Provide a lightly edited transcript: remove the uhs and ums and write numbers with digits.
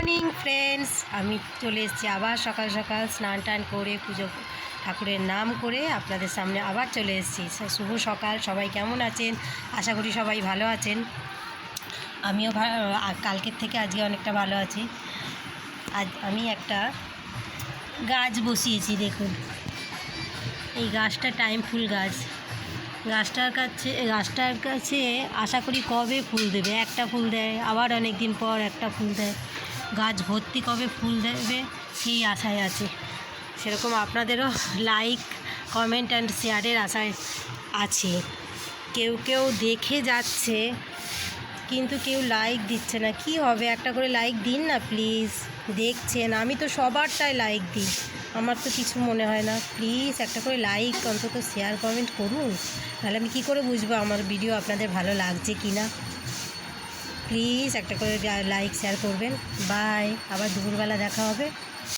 Morning friends, আমি চলে এসেছি আবার সকাল সকাল স্নান টান করে পুজো ঠাকুরের নাম করে আপনাদের সামনে আবার চলে এসেছি। শুভ সকাল, সবাই কেমন আছেন? আশা করি সবাই ভালো আছেন। আমিও কালকের থেকে আজকে অনেকটা ভালো আছি। আজ আমি একটা গাছ বসিয়েছি, দেখুন এই গাছটা টাইম ফুল গাছ। গাছটার কাছে আশা করি কবে ফুল দেবে, একটা ফুল দেয়, আবার অনেক দিন পর একটা ফুল দেয়। গাছ ভর্তি কবে ফুল দেবে সেই আশায় আছে। সেরকম আপনাদেরও লাইক, কমেন্ট অ্যান্ড শেয়ারের আশায় আছে। কেউ কেউ দেখে যাচ্ছে কিন্তু কেউ লাইক দিচ্ছে না। কি হবে, একটা করে লাইক দিন না প্লিজ। দেখছেন আমি তো সবারটাই লাইক দিই, আমার তো কিছু মনে হয় না। প্লিজ একটা করে লাইক, অন্তত শেয়ার কমেন্ট করুন, তাহলে আমি কী করে বুঝবো আমার ভিডিও আপনাদের ভালো লাগছে কি না। প্লিজ একটা করে লাইক শেয়ার করবেন। বাই, আবার দুপুরবেলা দেখা হবে।